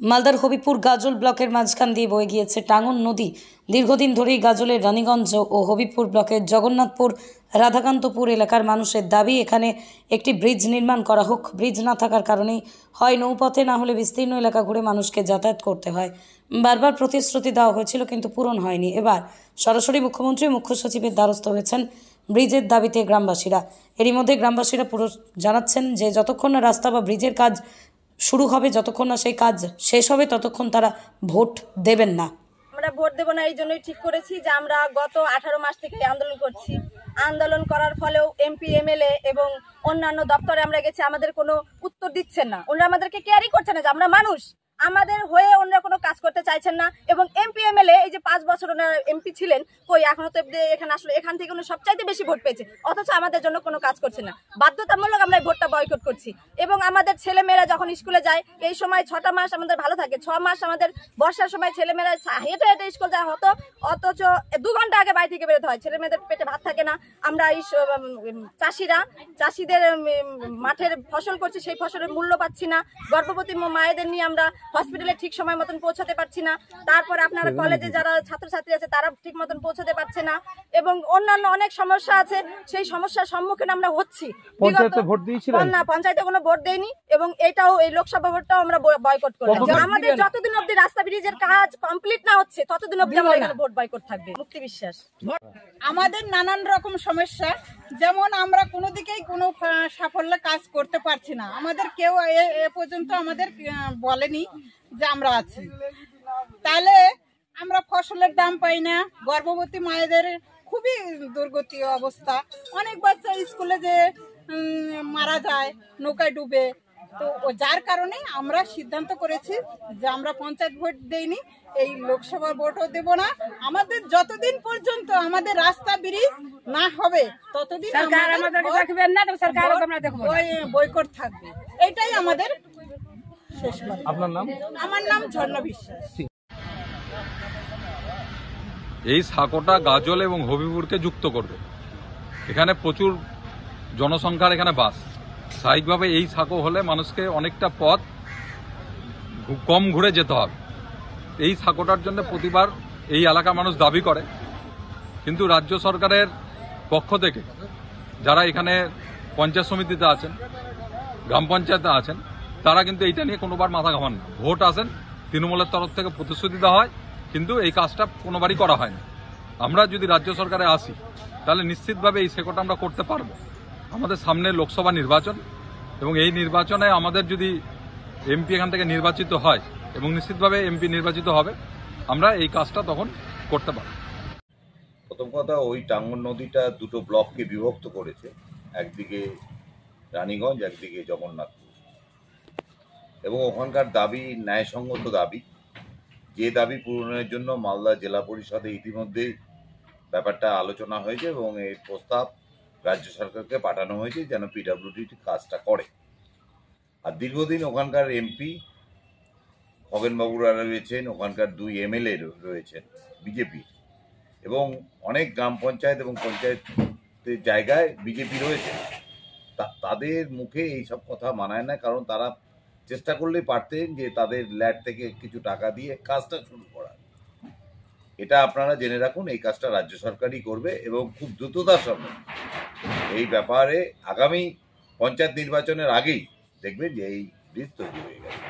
মালদার হবিপুর গাজল ব্লকের মাঝখান দিয়ে বয়ে গিয়েছে টাঙ্গন নদী। দীর্ঘদিন ধরেই গাজলের রানীগঞ্জ ও হবিপুর ব্লকের জগন্নাথপুর রাধাকান্তপুর এলাকার মানুষের দাবি এখানে একটি ব্রিজ নির্মাণ করা হোক। ব্রিজ না থাকার কারণেই হয় নৌপথে, না হলে বিস্তীর্ণ এলাকা ঘুরে মানুষকে যাতায়াত করতে হয়। বারবার প্রতিশ্রুতি দেওয়া হয়েছিল কিন্তু পূরণ হয়নি। এবার সরাসরি মুখ্যমন্ত্রী মুখ্য সচিবের দ্বারস্থ হয়েছেন ব্রিজের দাবিতে গ্রামবাসীরা। এরই মধ্যে গ্রামবাসীরা পুরো জানাচ্ছেন যে যতক্ষণ না রাস্তা বা ব্রিজের কাজ শুরু হবে, যতক্ষণ না সেই কাজ শেষ হবে, ততক্ষণ তারা ভোট দেবেন না। আমরা ভোট দেব না এই জন্যই ঠিক করেছি যে আমরা গত 18 মাস থেকে আন্দোলন করছি। আন্দোলন করার ফলেও এমপি এমএলএ এবং অন্যান্য দপ্তরে আমরা গেছি, আমাদের কোনো উত্তর দিচ্ছেন না। ওনারা আমাদেরকে কেয়ারই করছেন না যে আমরা মানুষ, আমাদের হয়ে ওনারা কোনো কাজ করতে চাইছেন না। এবং এমপি এমএলএ এই যে 5 বছর ওনারা এমপি ছিলেন, কই এখনো তো এখানে আসলে এখান থেকে উনি সবচাইতে বেশি ভোট পেয়েছে, অথচ আমাদের জন্য কোনো কাজ করছে না। বাধ্যতামূলক আমরা এই ভোটটা বয়কট করছি। এবং আমাদের ছেলেমেয়েরা যখন স্কুলে যায়, এই সময় 6টা মাস আমাদের ভালো থাকে, 6 মাস আমাদের বর্ষার সময় ছেলেমেয়েরা হেঁটে হেঁটে স্কুল যায় হতো, অথচ 2 ঘন্টা আগে বাড়ি থেকে বেরোতে হয়, ছেলেমেয়েদের পেটে ভাত থাকে না। আমরা এই চাষিদের মাঠের ফসল করছি, সেই ফসলের মূল্য পাচ্ছি না। গর্ভবতী মায়েদের নিয়ে আমরা হসপিটালে ঠিক সময় মতন পৌঁছাতে পারছি না। তারপরে আপনারা কলেজে যারা ছাত্রছাত্রী আছে তারা ঠিক মতন পৌঁছাতে পারছে না। এবং অন্যান্য অনেক সমস্যা আছে, সেই সমস্যার সম্মুখীন আমরা হচ্ছি। না, পঞ্চায়েতে কোনো ভোট দেয়নি এবং এটাও এই লোকসভা ভোটটাও আমরা বয়কট করলাম। আমাদের যতদিন অবধি রাস্তা ব্রিজের কাজ কমপ্লিট না হচ্ছে ততদিন অবধি আমরা এখানে ভোট বয়কট থাকবে। মুক্তি বিশ্বাস। আমাদের নানান রকম সমস্যা, যেমন আমরা কোনো দিকেই কোনো সাফল্য কাজ করতে পারছি না। আমাদের কেউ এ পর্যন্ত আমাদের বলেনি যে আমরা আছি। তাহলে আমরা ফসলের দাম পাই না, গর্ভবতী মায়েদের খুবই দুর্গতি অবস্থা, অনেক বাচ্চা স্কুলে যে মারা যায় নৌকায় ডুবে। তো যার কারণে আমরা সিদ্ধান্ত করেছি যে আমরা পঞ্চায়েত ভোট দেইনি, এই লোকসভা ভোটও দেব না। আমাদের যতদিন পর্যন্ত আমাদের রাস্তা ব্রিজ না হবে ততদিন বয়কট থাকবে। এটাই আমাদের শেষ কথা। আপনার নাম? আমার নাম ঝর্ণা বিশ্বাস। এই সাঁকোটা গাজল এবং হবিপুরকে যুক্ত করবে। এখানে প্রচুর জনসংখ্যার এখানে বাস। স্বাভাবিকভাবে এই সাঁকো হলে মানুষকে অনেকটা পথ কম ঘুরে যেতে হবে। এই সাঁকোটার জন্য প্রতিবার এই এলাকার মানুষ দাবি করে, কিন্তু রাজ্য সরকারের পক্ষ থেকে যারা এখানে পঞ্চায়েত সমিতিতে আছেন, গ্রাম পঞ্চায়েতে আছেন, তারা কিন্তু এইটা নিয়ে কোনোবার মাথা ঘামান না। ভোট আসেন, তৃণমূলের তরফ থেকে প্রতিশ্রুতি দেওয়া হয়, কিন্তু এই কাজটা কোনোবারই করা হয় না। আমরা যদি রাজ্য সরকারে আসি তাহলে নিশ্চিতভাবে এই সেকোটা আমরা করতে পারবো। আমাদের সামনে লোকসভা নির্বাচন এবং এই নির্বাচনে আমাদের যদি এমপি এখান থেকে নির্বাচিত হয় এবং নিশ্চিতভাবে এমপি নির্বাচিত হবে, আমরা এই কাজটা তখন করতে পারব। প্রথম কথা, ওই টাঙ্গন নদীটা দুটো ব্লককে বিভক্ত করেছে, একদিকে রানীগঞ্জ, একদিকে জগন্নাথপুর। এবং ওখানকার দাবি ন্যায়সঙ্গত দাবি, যে দাবি পূরণের জন্য মালদা জেলা পরিষদে ইতিমধ্যেই ব্যাপারটা আলোচনা হয়েছে এবং এই প্রস্তাব রাজ্য সরকারকে পাঠানো হয়েছে যেন পিডব্লিউডি কাজটা করে। আর দীর্ঘদিন ওখানকার এমপি খগেনবাবুরা রয়েছেন, ওখানকার 2 এমএলএ রয়েছেন বিজেপির, এবং অনেক গ্রাম পঞ্চায়েত এবং পঞ্চায়েতের জায়গায় বিজেপি রয়েছে। তাদের মুখে এইসব কথা মানায় না, কারণ তারা চেষ্টা করলেই পারতেন যে তাদের ল্যাড থেকে কিছু টাকা দিয়ে কাজটা শুরু করা। এটা আপনারা জেনে রাখুন, এই কাজটা রাজ্য সরকারই করবে এবং খুব দ্রুততার সঙ্গে এই ব্যাপারে আগামী পঞ্চায়েত নির্বাচনের আগেই দেখবেন যে এই ব্রিজ তৈরি হয়ে গেছে।